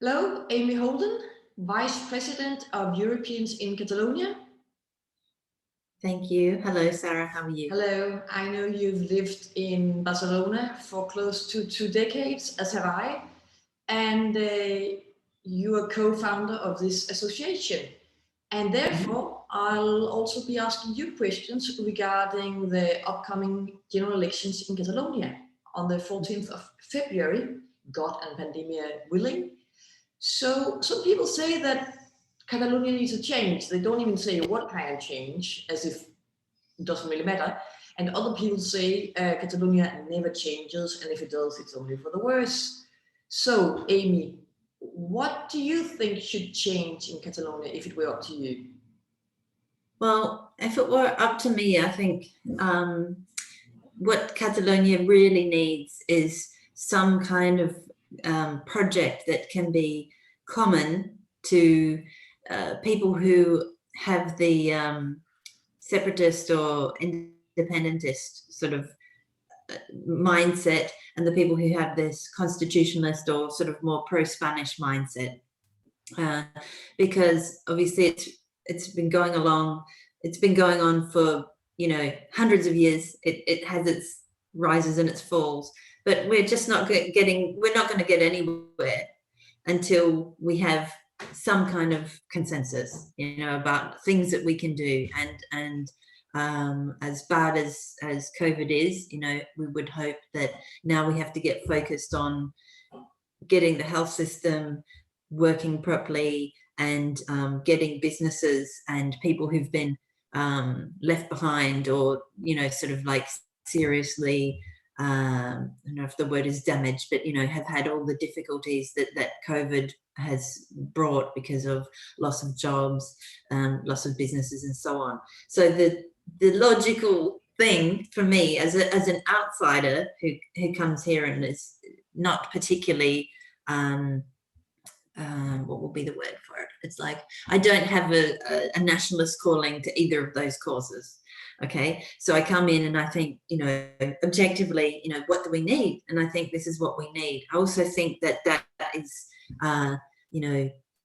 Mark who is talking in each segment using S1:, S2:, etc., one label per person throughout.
S1: Hello, Amy Holden, Vice President of Europeans in Catalonia.
S2: Thank you. Hello, Sarah. How are you?
S1: Hello, I know you've lived in Barcelona for close to 2 decades, as have I, and you are co-founder of this association. And therefore, I'll also be asking you questions regarding the upcoming general elections in Catalonia on the 14th of February, God and pandemia willing. So some people say that Catalonia needs a change. They don't even say what kind of change, as if it doesn't really matter. And other people say Catalonia never changes, and if it does, it's only for the worse. So, Amy, what do you think should change in Catalonia if it were up to you?
S2: Well, if it were up to me, I think what Catalonia really needs is some kind of project that can be common to people who have the separatist or independentist sort of mindset, and the people who have this constitutionalist or sort of more pro-Spanish mindset. Because obviously it's been going on for hundreds of years. It has its rises and its falls, but we're just not going to get anywhere until we have some kind of consensus, about things that we can do. And as bad as COVID is, we would hope that now we have to get focused on getting the health system working properly, and getting businesses and people who've been left behind, or sort of like seriously, I don't know if the word is damaged, but have had all the difficulties that COVID has brought because of loss of jobs, loss of businesses, and so on. So the logical thing for me as an outsider who comes here and is not particularly what will be the word for it? It's like, I don't have a nationalist calling to either of those causes. Okay, so I come in and I think, objectively, what do we need? And I think this is what we need. I also think that is,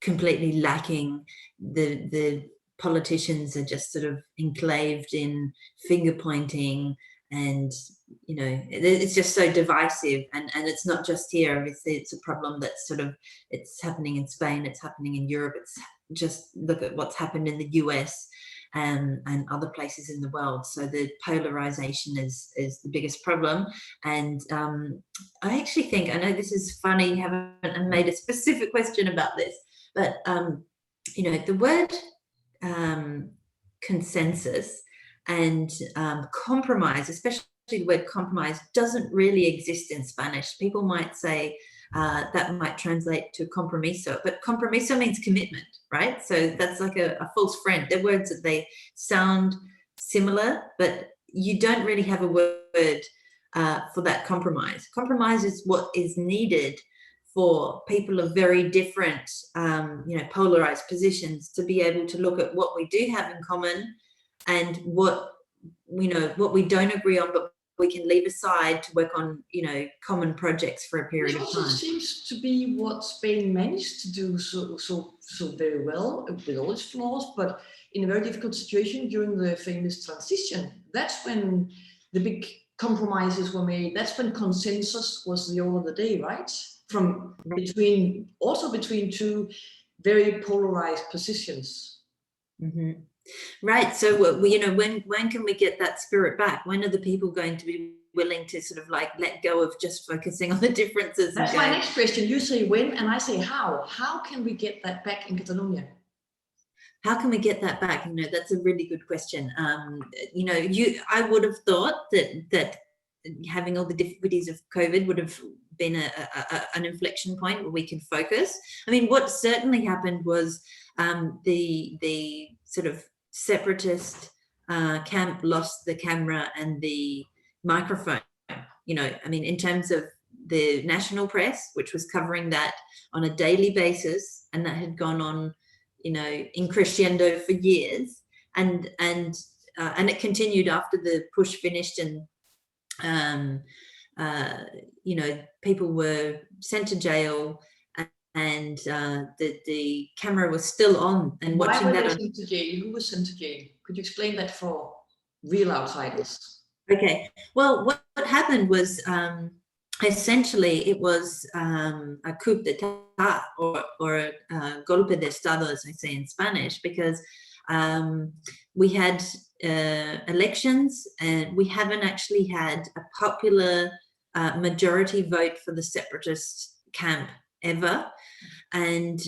S2: completely lacking. The politicians are just sort of enclaved in finger pointing, and it's just so divisive, and it's not just here. Obviously, it's a problem that's it's happening in Spain, it's happening in Europe. It's just look at what's happened in the US and other places in the world. So the polarization is the biggest problem. And I actually think, I know this is funny, you haven't made a specific question about this, but the word consensus and compromise, especially the word compromise, doesn't really exist in Spanish. People might say that might translate to compromiso, but compromiso means commitment, right? So that's like a false friend. They're words that they sound similar, but you don't really have a word for that compromise. Compromise is what is needed for people of very different, polarized positions to be able to look at what we do have in common and what we don't agree on, but we can leave aside to work on, common projects for a period of time.
S1: It also seems to be what Spain managed to do so very well, with all its flaws, but in a very difficult situation during the famous transition. That's when the big compromises were made. That's when consensus was the order of the day, right? Between two very polarized positions.
S2: Mm-hmm. Right. So, when can we get that spirit back? When are the people going to be willing to sort of like let go of just focusing on the differences?
S1: That's my next question. You say when, and I say how. How can we get that back in Catalonia?
S2: How can we get that back? That's a really good question. I would have thought that having all the difficulties of COVID would have been an inflection point where we can focus. I mean, what certainly happened was the sort of separatist camp lost the camera and the microphone. In terms of the national press, which was covering that on a daily basis, and that had gone on, in crescendo for years, and it continued after the push finished, and people were sent to jail, and the camera was still on, and
S1: Why
S2: watching
S1: were
S2: that
S1: they
S2: on.
S1: sent to jail? Who was sent to jail? Could you explain that for real outsiders?
S2: Okay, well, what happened was essentially it was a coup d'etat, or a golpe de estado, as I say in Spanish, because we had elections, and we haven't actually had a popular majority vote for the separatist camp ever. And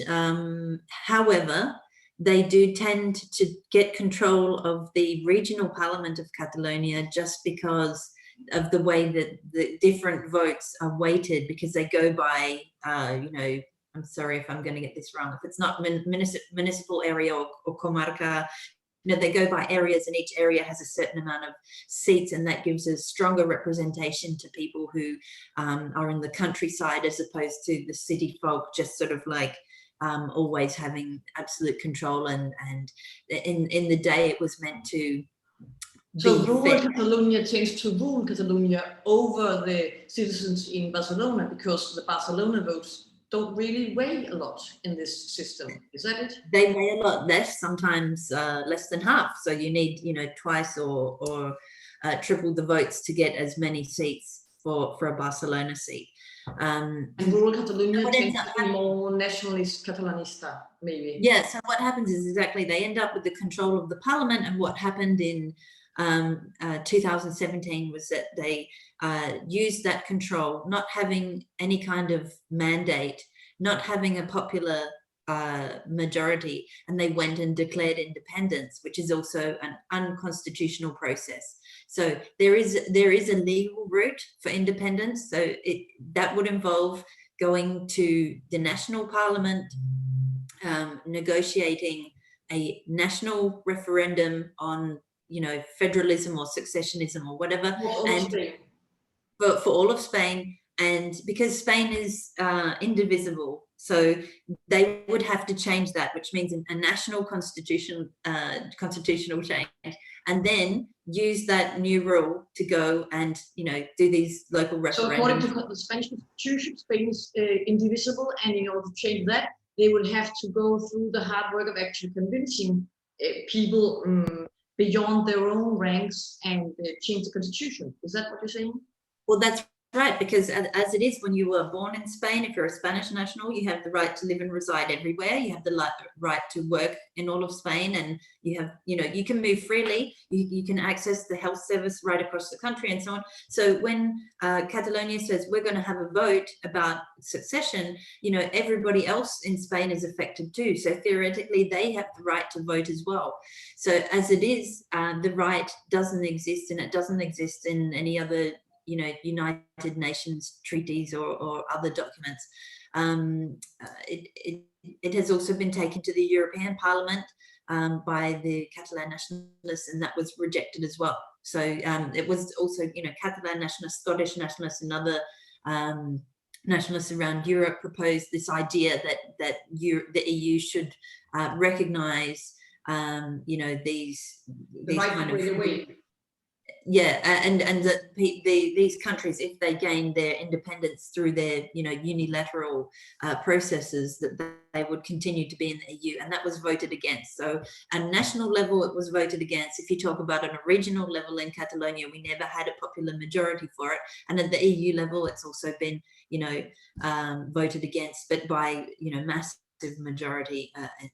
S2: however, they do tend to get control of the regional parliament of Catalonia just because of the way that the different votes are weighted, because they go by, you know, I'm sorry if I'm going to get this wrong, if it's not municipal area or comarca, you know, they go by areas, and each area has a certain amount of seats, and that gives a stronger representation to people who are in the countryside, as opposed to the city folk just sort of like always having absolute control. And in the day it was meant to
S1: So
S2: be
S1: rural
S2: fair.
S1: Catalonia changed to rule Catalonia over the citizens in Barcelona, because the Barcelona votes don't really weigh a lot in this system. Is that it?
S2: They weigh a lot less, sometimes less than half. So you need, you know, twice or triple the votes to get as many seats for a Barcelona seat.
S1: And rural Catalonia
S2: what ends
S1: tends
S2: up
S1: to be more nationalist, Catalanista, maybe.
S2: Yeah, so what happens is exactly they end up with the control of the parliament. And what happened in 2017 was that they used that control, not having any kind of mandate, not having a popular majority, and they went and declared independence, which is also an unconstitutional process. So there is a legal route for independence. So that would involve going to the national parliament, negotiating a national referendum on, you know, federalism or successionism or whatever, and for all of Spain. And because Spain is indivisible, so they would have to change that, which means a national constitutional change, and then use that new rule to go and, you know, do these local referendums.
S1: So according to the Spanish constitution, Spain is indivisible, and in order to change that, they would have to go through the hard work of actually convincing people beyond their own ranks and change the constitution. Is that what you're saying?
S2: Well, that's right, because as it is, when you were born in Spain, if you're a Spanish national, you have the right to live and reside everywhere. You have the right to work in all of Spain, and you have, you know, you can move freely. You can access the health service right across the country and so on. So when Catalonia says we're going to have a vote about succession, you know, everybody else in Spain is affected too. So theoretically, they have the right to vote as well. So as it is, the right doesn't exist, and it doesn't exist in any other, you know, United Nations treaties or other documents. It has also been taken to the European Parliament by the Catalan nationalists, and that was rejected as well. So it was also, you know, Catalan nationalists, Scottish nationalists, and other nationalists around Europe proposed this idea that the EU should recognise, you know, these
S1: right
S2: kind of yeah, and that these countries, if they gain their independence through their, you know, unilateral processes, that they would continue to be in the EU, and that was voted against. So at a national level, it was voted against. If you talk about on a regional level in Catalonia, we never had a popular majority for it, and at the EU level, it's also been, you know, voted against, but by, you know, massive majority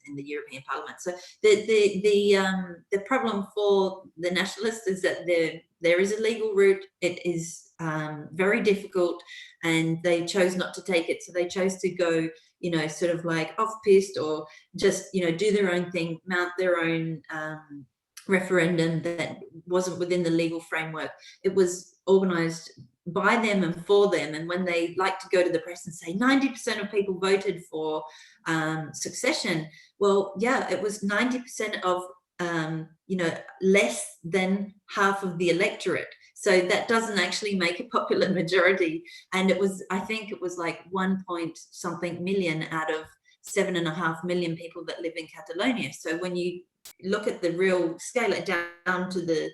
S2: in the European Parliament. So the problem for the nationalists is that there is a legal route. It is very difficult, and they chose not to take it. So they chose to go, you know, sort of like off-piste, or just, you know, do their own thing, mount their own referendum that wasn't within the legal framework. It was organized by them and for them. And when they like to go to the press and say 90% of people voted for succession, well, yeah, it was 90% of, you know, less than half of the electorate. So that doesn't actually make a popular majority. And it was, I think it was like 1 point something million out of 7.5 million people that live in Catalonia. So when you look at the real, scale it down to the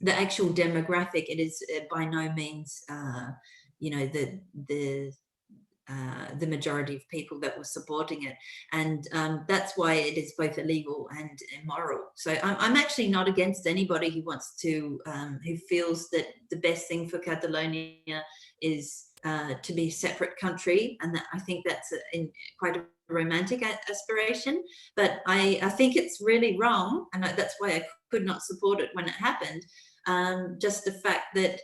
S2: actual demographic, it is by no means, you know, the the majority of people that were supporting it, and that's why it is both illegal and immoral. So I'm actually not against anybody who wants to, who feels that the best thing for Catalonia is to be a separate country, and that I think that's quite a romantic aspiration. But I think it's really wrong, and that's why I could not support it when it happened. Just the fact that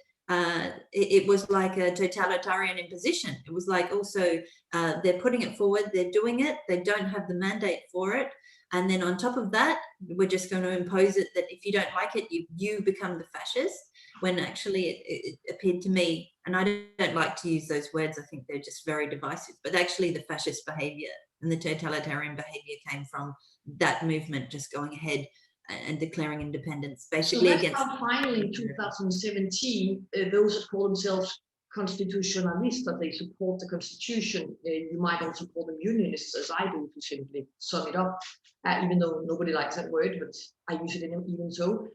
S2: it was like a totalitarian imposition. It was like also they're putting it forward, they're doing it, they don't have the mandate for it, and then on top of that, we're just going to impose it that if you don't like it, you become the fascist. When actually it appeared to me, and I don't like to use those words, I think they're just very divisive, but actually the fascist behavior and the totalitarian behavior came from that movement just going ahead and declaring independence, basically.
S1: So
S2: against
S1: how finally in 2017, those that call themselves constitutionalists, that they support the constitution, you might also call them unionists, as I do, to simply sum it up, even though nobody likes that word, but I use it even so.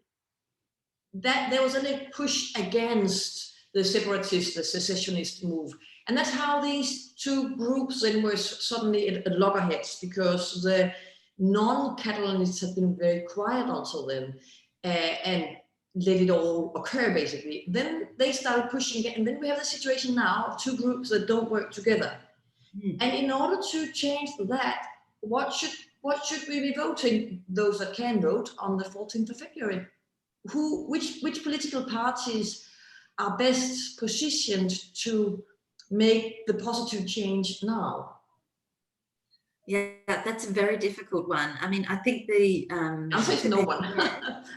S1: That there was a push against the separatist, the secessionist move. And that's how these two groups then were suddenly at loggerheads, because the non-Catalanists had been very quiet until then and let it all occur, basically. Then they started pushing it, and then we have the situation now of two groups that don't work together. And in order to change that, what should we be voting, those that can vote, on the 14th of February? Which political parties are best positioned to make the positive change now?
S2: Yeah, that's a very difficult one. I mean, I think the
S1: answer is no one.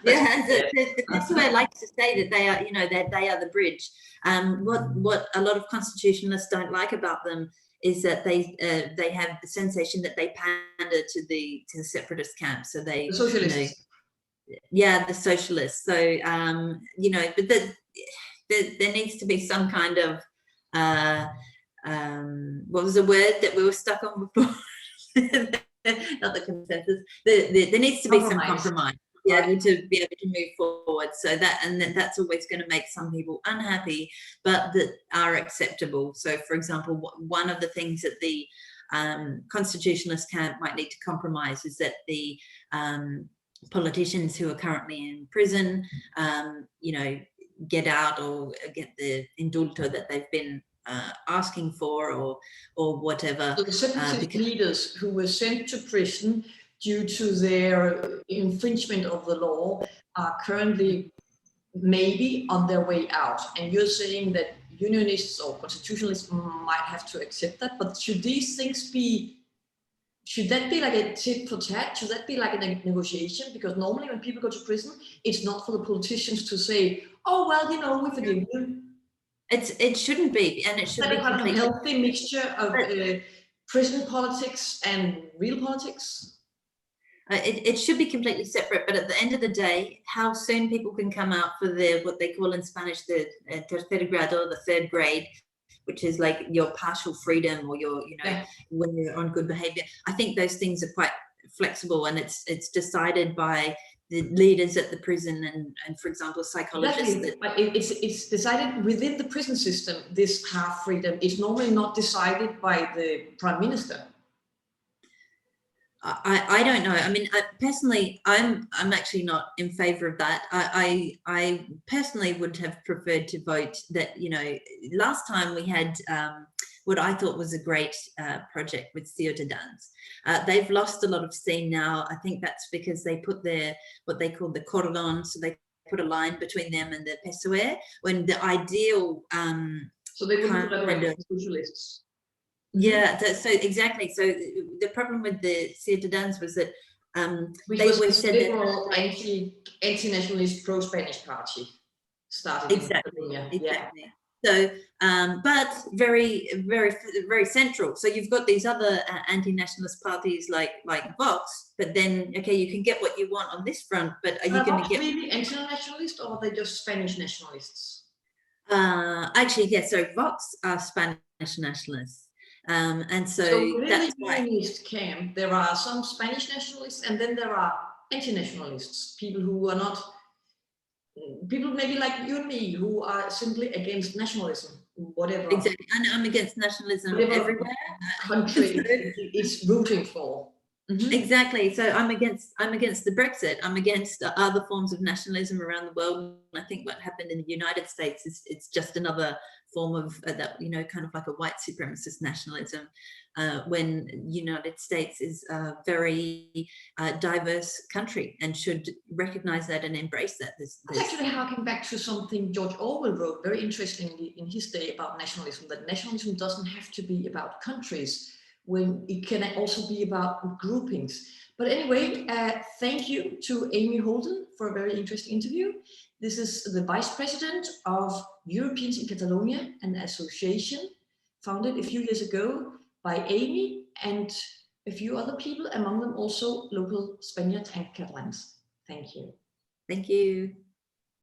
S2: Yeah, the best way I like to say that they are, that they are the bridge. What a lot of constitutionalists don't like about them is that they have the sensation that they pander to the separatist camp. So they,
S1: the socialists.
S2: Yeah, the socialists. So but there needs to be some kind of what was the word that we were stuck on before? Not the consensus. There needs to be some compromise. To be able to move forward. So that's always going to make some people unhappy, but that are acceptable. So, for example, one of the things that the constitutionalist camp might need to compromise is that the politicians who are currently in prison, get out or get the indulto that they've been asking for, or whatever.
S1: So the separatist leaders who were sent to prison due to their infringement of the law are currently maybe on their way out. And you're saying that unionists or constitutionalists might have to accept that, but should these things should that be like a tit for tat? Should that be like a negotiation? Because normally when people go to prison, it's not for the politicians to say, oh, well, we forgive you.
S2: It shouldn't be, and it should be
S1: kind of a healthy mixture of prison politics and real politics.
S2: It should be completely separate, but at the end of the day, how soon people can come out for what they call in Spanish the tercer grado, the third grade, which is like your partial freedom, or your, when you're on good behavior. I think those things are quite flexible, and it's decided by the leaders at the prison and for example, psychologists.
S1: Exactly. But it's decided within the prison system. This half freedom is normally not decided by the prime minister.
S2: I don't know. I mean, personally, I'm actually not in favor of that. I personally would have preferred to vote that, last time we had what I thought was a great project with Ciutadans. They've lost a lot of steam now. I think that's because they put what they call the cordon, so they put a line between them and the PSOE, when the ideal
S1: so they wouldn't collaborate with the socialists.
S2: Yeah, so exactly. So the problem with the Ciutadans was that
S1: they always said liberal, anti-nationalist, pro-Spanish party started.
S2: Exactly. Yeah. So, but very, very, very central. So you've got these other anti-nationalist parties like Vox, but then you can get what you want on this front, but are you going to get
S1: really anti-nationalist, or are they just Spanish nationalists?
S2: Actually, yeah. So Vox are Spanish nationalists. And so
S1: within the unionist camp, there are some Spanish nationalists, and then there are anti-nationalists, people who are not, people maybe like you and me, who are simply against nationalism. whatever
S2: Exactly. And I'm against nationalism
S1: whatever
S2: everywhere.
S1: country
S2: So-
S1: it's rooting for. Mhm.
S2: Exactly. So I'm against the Brexit. I'm against other forms of nationalism around the world. And I think what happened in the United States is it's just another form of that, you know, kind of like a white supremacist nationalism. When United States is a very diverse country and should recognize that and embrace that.
S1: That's actually harking back to something George Orwell wrote very interestingly in his day about nationalism, that nationalism doesn't have to be about countries, when it can also be about groupings. But anyway, thank you to Amy Holden for a very interesting interview. This is the Vice President of Europeans in Catalonia, an association founded a few years ago by Amy and a few other people, among them also local Spaniards and Catalans. Thank you.
S2: Thank you.